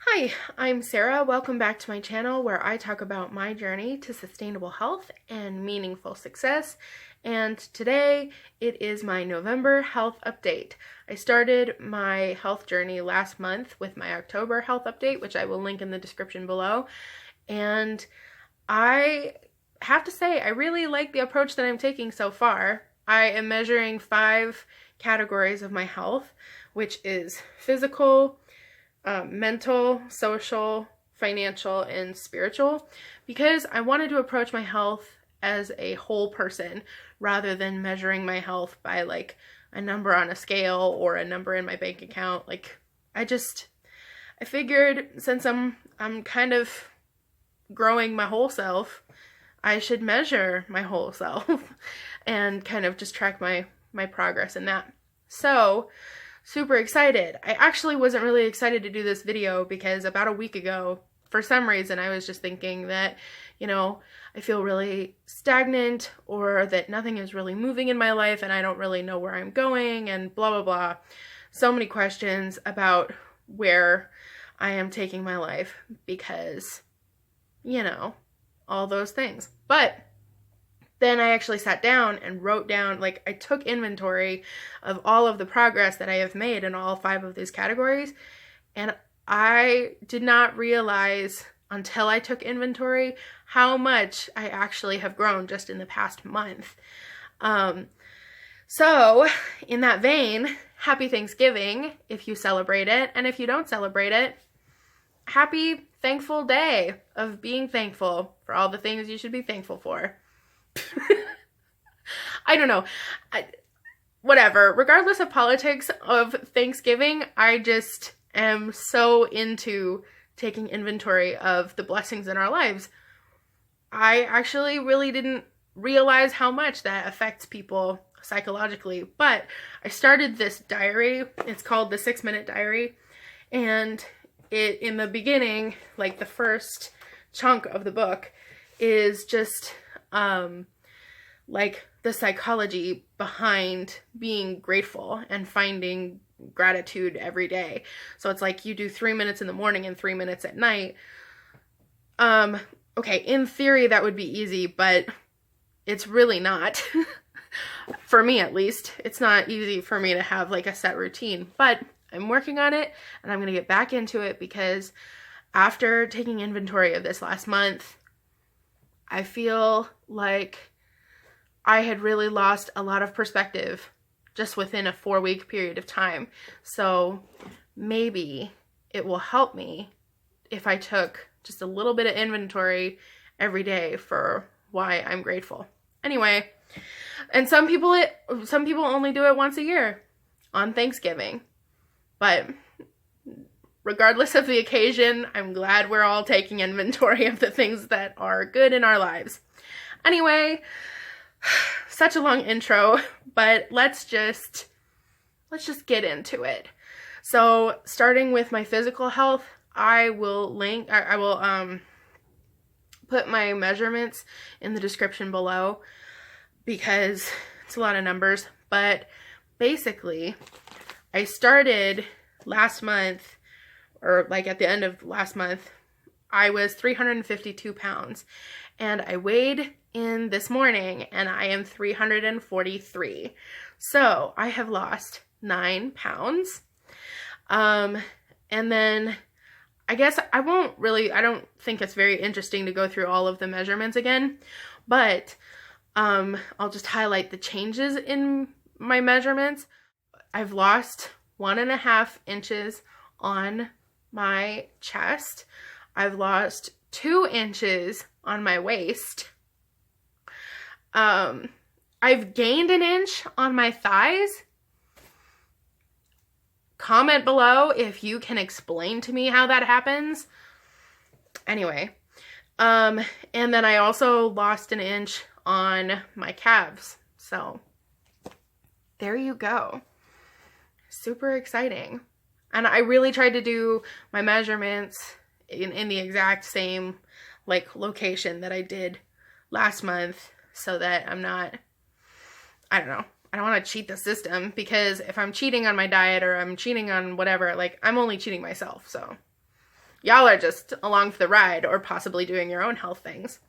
Hi, I'm Sarah. Welcome back to my channel where I talk about my journey to sustainable health and meaningful success. And today it is my November health update. I started my health journey last month with my October health update, which I will link in the description below. And I have to say, I really like the approach that I'm taking so far. I am measuring 5 categories of my health, which is physical, mental, social, financial, and spiritual, because I wanted to approach my health as a whole person rather than measuring my health by like a number on a scale or a number in my bank account. I figured since I'm kind of growing my whole self, I should measure my whole self and kind of just track my progress in that. So, super excited. I actually wasn't really excited to do this video because about a week ago, for some reason, I was just thinking that, I feel really stagnant or that nothing is really moving in my life and I don't really know where I'm going and blah, blah, blah. So many questions about where I am taking my life because, all those things. But then I actually sat down and wrote down, I took inventory of all of the progress that I have made in all 5 of these categories. And I did not realize until I took inventory how much I actually have grown just in the past month. So in that vein, happy Thanksgiving if you celebrate it. And if you don't celebrate it, happy thankful day of being thankful for all the things you should be thankful for. I don't know. Whatever. Regardless of politics of Thanksgiving, I just am so into taking inventory of the blessings in our lives. I actually really didn't realize how much that affects people psychologically, but I started this diary. It's called the 6-Minute Diary, and in the beginning, the first chunk of the book is just the psychology behind being grateful and finding gratitude every day. So it's you do 3 minutes in the morning and 3 minutes at night. Okay, in theory that would be easy, but it's really not. For me at least. It's not easy for me to have a set routine, but I'm working on it and I'm going to get back into it because after taking inventory of this last month, I feel like I had really lost a lot of perspective just within a 4-week period of time. So maybe it will help me if I took just a little bit of inventory every day for why I'm grateful. Anyway, and some people only do it once a year on Thanksgiving. But regardless of the occasion, I'm glad we're all taking inventory of the things that are good in our lives. Anyway, such a long intro, but let's just get into it. So, starting with my physical health, I will put my measurements in the description below because it's a lot of numbers, but basically I started last month, or at the end of last month, I was 352 pounds, and I weighed in this morning, and I am 343. So I have lost 9 pounds. And then I guess I don't think it's very interesting to go through all of the measurements again, but I'll just highlight the changes in my measurements. I've lost 1.5 inches on my chest. I've lost 2 inches on my waist. I've gained 1 inch on my thighs. Comment below if you can explain to me how that happens. Anyway, and then I also lost 1 inch on my calves. So there you go. Super exciting. And I really tried to do my measurements in the exact same location that I did last month so that I'm not, I don't want to cheat the system, because if I'm cheating on my diet or I'm cheating on whatever, I'm only cheating myself. So, Y'all are just along for the ride or possibly doing your own health things.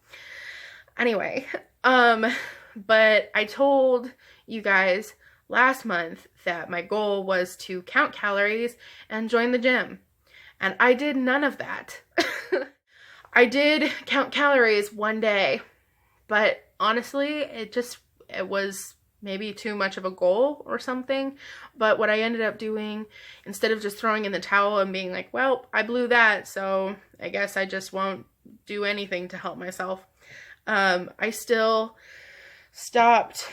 Anyway, but I told you guys last month that my goal was to count calories and join the gym. And I did none of that. I did count calories one day, but honestly, it was maybe too much of a goal or something. But what I ended up doing, instead of just throwing in the towel and being like, well, I blew that, so I guess I just won't do anything to help myself. I still stopped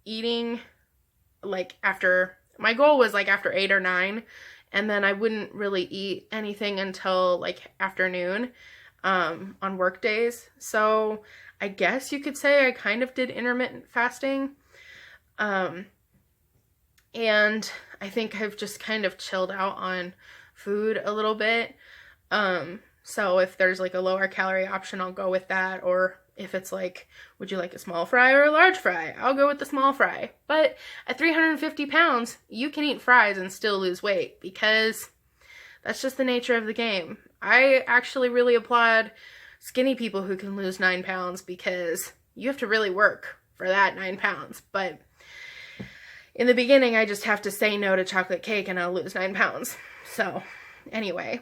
eating like my goal was like after 8 or 9, and then I wouldn't really eat anything until like afternoon, on work days. So I guess you could say I kind of did intermittent fasting. And I think I've just kind of chilled out on food a little bit. So if there's like a lower calorie option, I'll go with that. Or if it's like, would you like a small fry or a large fry? I'll go with the small fry. But at 350 pounds, you can eat fries and still lose weight, because that's just the nature of the game. I actually really applaud skinny people who can lose 9 pounds, because you have to really work for that 9 pounds. But in the beginning, I just have to say no to chocolate cake and I'll lose 9 pounds. So anyway,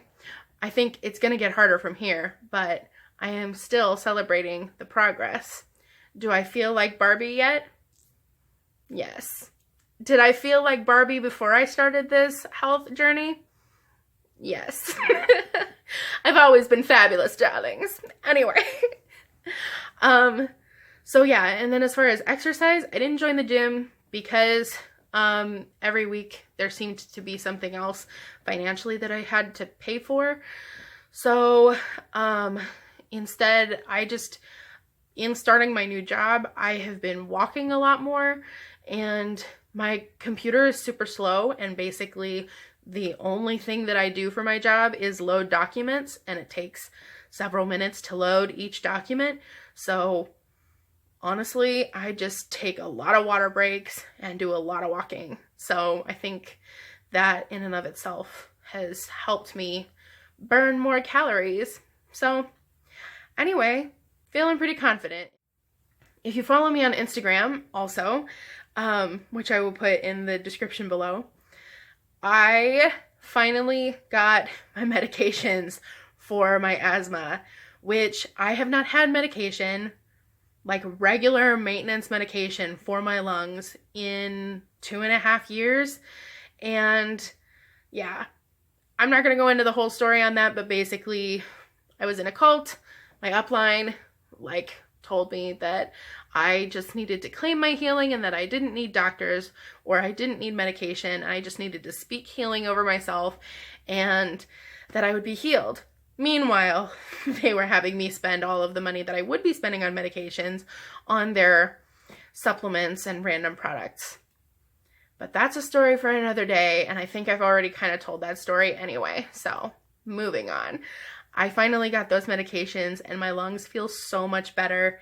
I think it's going to get harder from here, but I am still celebrating the progress. Do I feel like Barbie yet? Yes. Did I feel like Barbie before I started this health journey? Yes. I've always been fabulous, darlings. Anyway. So yeah, and then as far as exercise, I didn't join the gym because every week there seemed to be something else financially that I had to pay for. So instead, in starting my new job, I have been walking a lot more, and my computer is super slow, and basically the only thing that I do for my job is load documents, and it takes several minutes to load each document. So honestly, I just take a lot of water breaks and do a lot of walking. So I think that in and of itself has helped me burn more calories. So anyway, feeling pretty confident. If you follow me on Instagram also, which I will put in the description below, I finally got my medications for my asthma, which I have not had medication, like regular maintenance medication for my lungs, in 2.5 years. And yeah, I'm not going to go into the whole story on that, but basically I was in a cult. My upline told me that I just needed to claim my healing and that I didn't need doctors or I didn't need medication. I just needed to speak healing over myself and that I would be healed. Meanwhile, they were having me spend all of the money that I would be spending on medications on their supplements and random products. But that's a story for another day, and I think I've already kind of told that story anyway, so moving on. I finally got those medications, and my lungs feel so much better.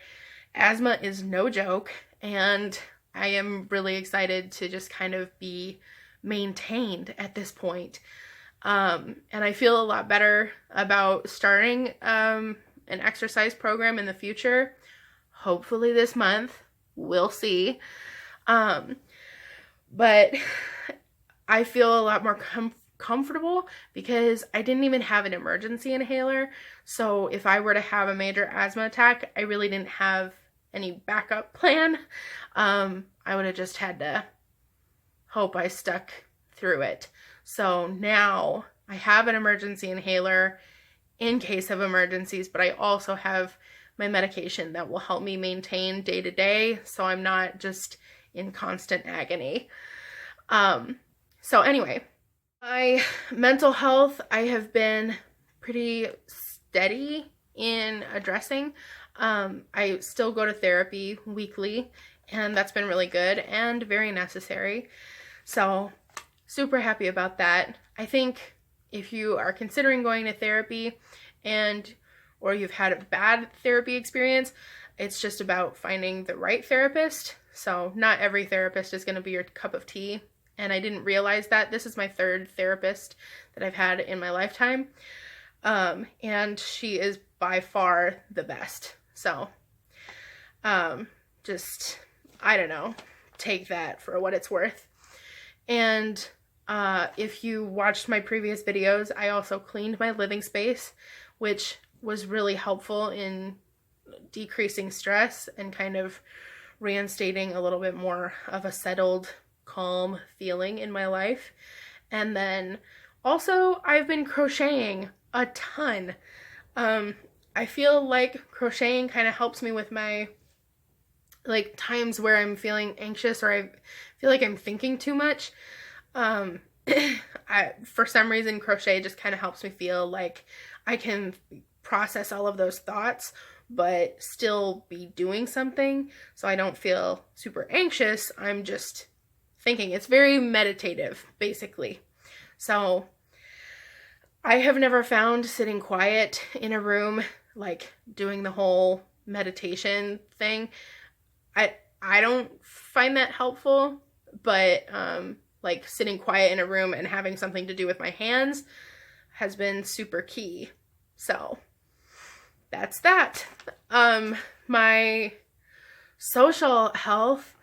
Asthma is no joke, and I am really excited to just kind of be maintained at this point. And I feel a lot better about starting an exercise program in the future. Hopefully this month. We'll see. But I feel a lot more comfortable because I didn't even have an emergency inhaler. So if I were to have a major asthma attack, I really didn't have any backup plan. I would have just had to hope I stuck through it. So now I have an emergency inhaler in case of emergencies, but I also have my medication that will help me maintain day to day, so I'm not just in constant agony. So anyway, my mental health, I have been pretty steady in addressing. I still go to therapy weekly, and that's been really good and very necessary. So super happy about that. I think if you are considering going to therapy or you've had a bad therapy experience, it's just about finding the right therapist. So not every therapist is going to be your cup of tea. and I didn't realize that. This is my third therapist that I've had in my lifetime, and she is by far the best. So just, I don't know, take that for what it's worth. And if you watched my previous videos, I also cleaned my living space, which was really helpful in decreasing stress and kind of reinstating a little bit more of a settled, calm feeling in my life. And then also I've been crocheting a ton. I feel like crocheting kind of helps me with my like times where I'm feeling anxious or I feel like I'm thinking too much. For some reason, crochet just kind of helps me feel like I can process all of those thoughts but still be doing something, so I don't feel super anxious. I'm just thinking. It's very meditative, basically. So I have never found sitting quiet in a room, like doing the whole meditation thing, I don't find that helpful, but like sitting quiet in a room and having something to do with my hands has been super key. So that's that. My social health,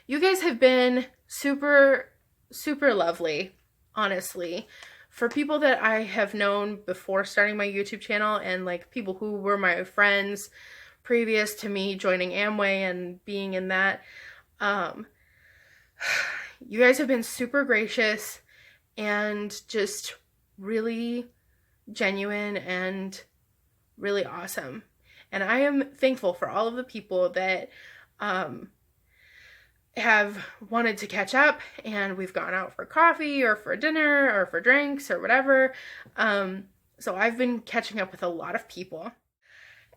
you guys have been super, super lovely, honestly. For people that I have known before starting my YouTube channel and like people who were my friends previous to me joining Amway and being in that, you guys have been super gracious and just really genuine and really awesome. And I am thankful for all of the people that have wanted to catch up, and we've gone out for coffee or for dinner or for drinks or whatever. So I've been catching up with a lot of people.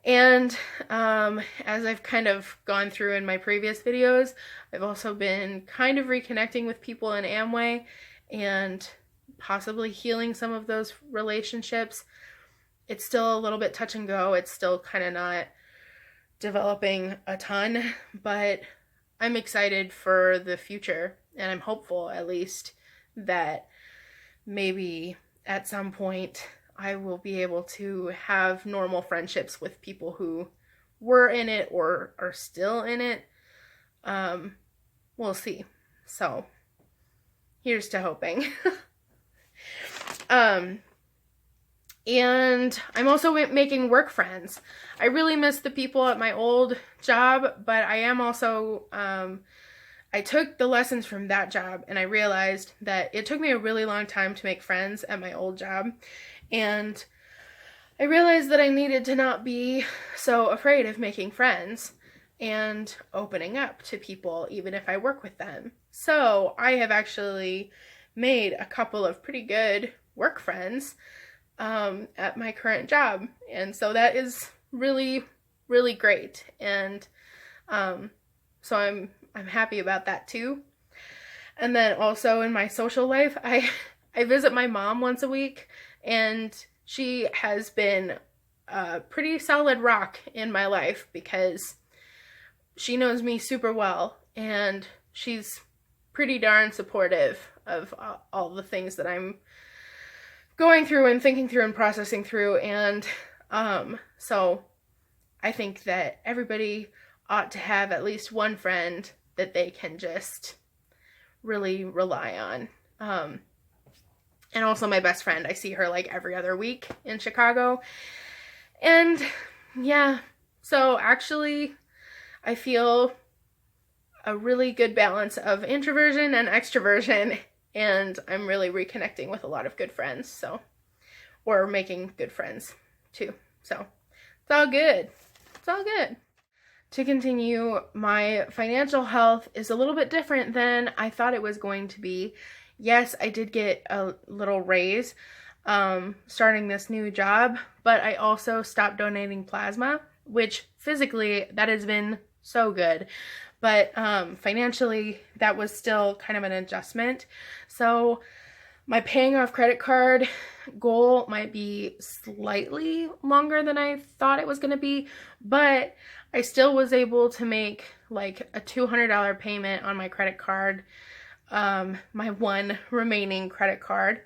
And as I've kind of gone through in my previous videos, I've also been kind of reconnecting with people in Amway and possibly healing some of those relationships. It's still a little bit touch and go. It's still kind of not developing a ton, but I'm excited for the future, and I'm hopeful at least that maybe at some point I will be able to have normal friendships with people who were in it or are still in it. We'll see. So here's to hoping. And I'm also making work friends. I really miss the people at my old job, but I am also, I took the lessons from that job and I realized that it took me a really long time to make friends at my old job. And I realized that I needed to not be so afraid of making friends and opening up to people, even if I work with them. So I have actually made a couple of pretty good work friends at my current job, and so that is really, really great. And so I'm happy about that too. And then also in my social life, I visit my mom once a week, and she has been a pretty solid rock in my life because she knows me super well, and she's pretty darn supportive of all the things that I'm going through and thinking through and processing through. And so I think that everybody ought to have at least one friend that they can just really rely on. And also my best friend, I see her like every other week in Chicago. And yeah, so actually I feel a really good balance of introversion and extroversion, and I'm really reconnecting with a lot of good friends, so, or making good friends too. So it's all good. It's all good. To continue, my financial health is a little bit different than I thought it was going to be. Yes, I did get a little raise starting this new job, but I also stopped donating plasma, which physically that has been so good. But financially, that was still kind of an adjustment. So my paying off credit card goal might be slightly longer than I thought it was going to be, but I still was able to make like a $200 payment on my credit card my one remaining credit card.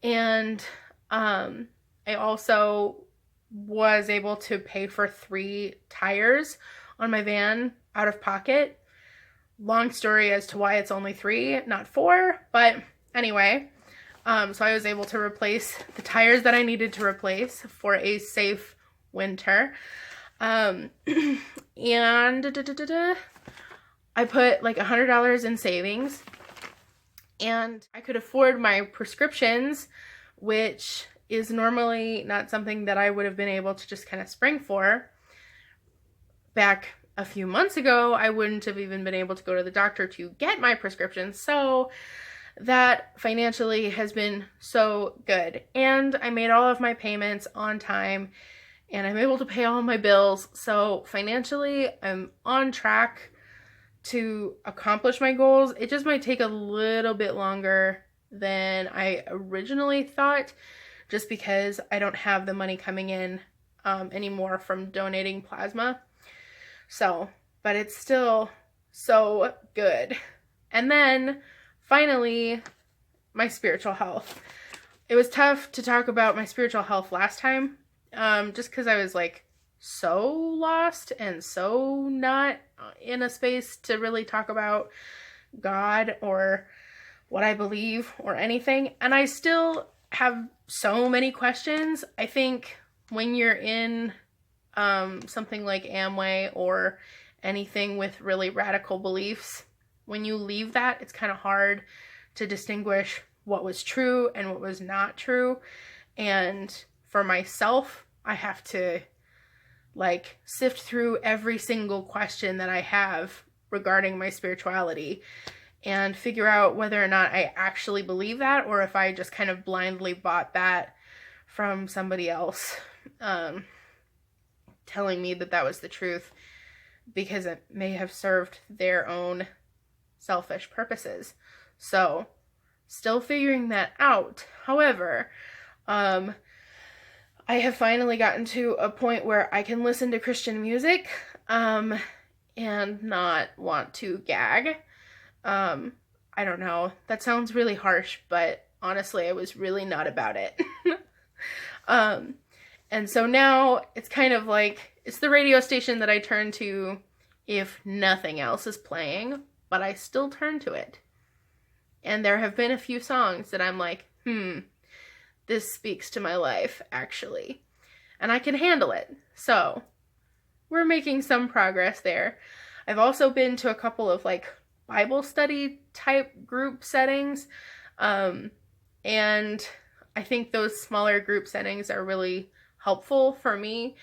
And I also was able to pay for 3 tires on my van out of pocket. Long story as to why it's only 3, not 4, but anyway, so I was able to replace the tires that I needed to replace for a safe winter. And I put like $100 in savings, and I could afford my prescriptions, which is normally not something that I would have been able to just kind of spring for. Back a few months ago, I wouldn't have even been able to go to the doctor to get my prescriptions. So that financially has been so good. And I made all of my payments on time, and I'm able to pay all my bills. So financially, I'm on track to accomplish my goals. It just might take a little bit longer than I originally thought, just because I don't have the money coming in anymore from donating plasma. So, but it's still so good. And then finally, my spiritual health. It was tough to talk about my spiritual health last time, just because I was like so lost and so not in a space to really talk about God or what I believe or anything. And I still have so many questions. I think when you're in something like Amway or anything with really radical beliefs, when you leave that, it's kind of hard to distinguish what was true and what was not true. And for myself, I have to like sift through every single question that I have regarding my spirituality and figure out whether or not I actually believe that, or if I just kind of blindly bought that from somebody else telling me that that was the truth, because it may have served their own selfish purposes. So, still figuring that out. However, I have finally gotten to a point where I can listen to Christian music and not want to gag. I don't know. That sounds really harsh, but honestly, I was really not about it. And so now it's kind of like, it's the radio station that I turn to if nothing else is playing, but I still turn to it. And there have been a few songs that I'm like, this speaks to my life, actually. And I can handle it. So, we're making some progress there. I've also been to a couple of like Bible study type group settings. And I think those smaller group settings are really helpful for me,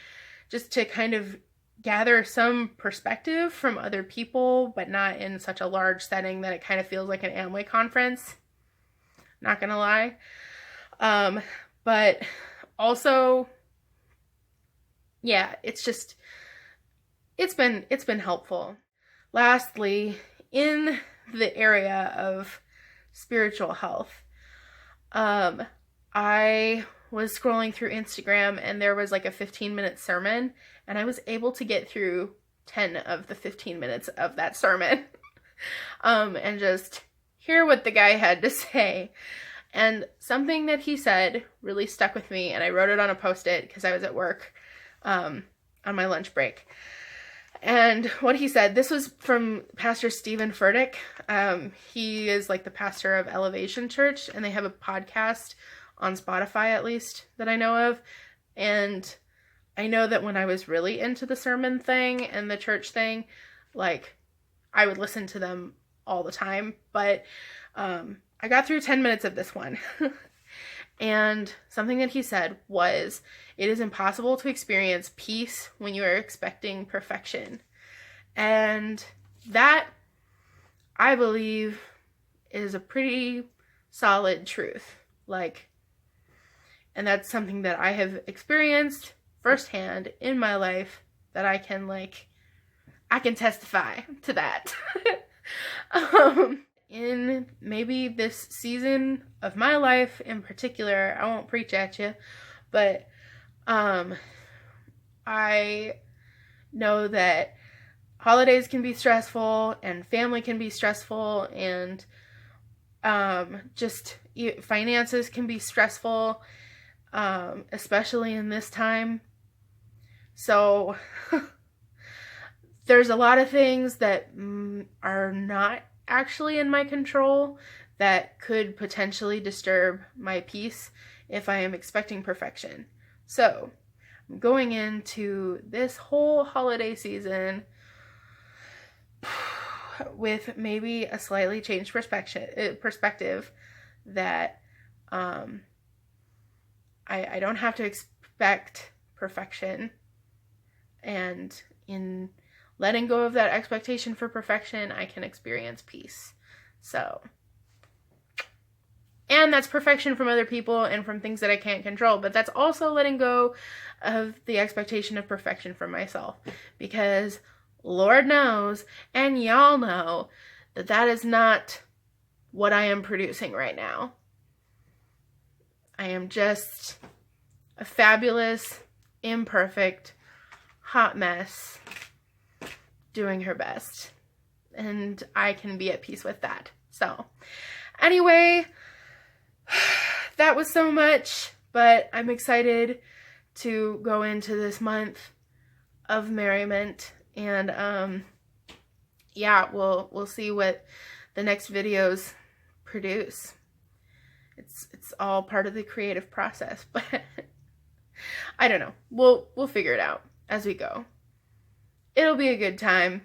just to kind of gather some perspective from other people, but not in such a large setting that it kind of feels like an Amway conference. Not gonna lie. But also, yeah, it's been helpful. Lastly, in the area of spiritual health, I was scrolling through Instagram and there was like a 15-minute sermon, and I was able to get through 10 of the 15 minutes of that sermon and just hear what the guy had to say. And something that he said really stuck with me, and I wrote it on a Post-it because I was at work on my lunch break. And what he said, this was from Pastor Stephen Furtick. He is like the pastor of Elevation Church, and they have a podcast on Spotify, at least, that I know of. And I know that when I was really into the sermon thing and the church thing, like, I would listen to them all the time. But I got through 10 minutes of this one. And something that he said was, it is impossible to experience peace when you are expecting perfection. And that, I believe, is a pretty solid truth. Like, and that's something that I have experienced firsthand in my life, that I can testify to that. In maybe this season of my life in particular, I won't preach at you, but I know that holidays can be stressful and family can be stressful, and Just finances can be stressful, especially in this time. So there's a lot of things that are not actually in my control that could potentially disturb my peace if I am expecting perfection. So I'm going into this whole holiday season with maybe a slightly changed perspective that I don't have to expect perfection, and in letting go of that expectation for perfection, I can experience peace. So, and that's perfection from other people and from things that I can't control, but that's also letting go of the expectation of perfection from myself, because Lord knows, and y'all know, that that is not what I am producing right now. I am just a fabulous, imperfect, hot mess doing her best. And I can be at peace with that. So, anyway, that was so much, but I'm excited to go into this month of merriment. And yeah, we'll see what the next videos produce. It's all part of the creative process, but I don't know. We'll figure it out as we go. It'll be a good time.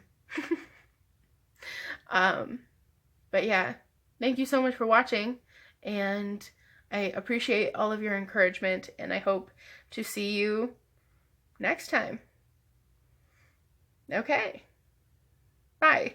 But yeah, thank you so much for watching, and I appreciate all of your encouragement, and I hope to see you next time. Okay. Bye.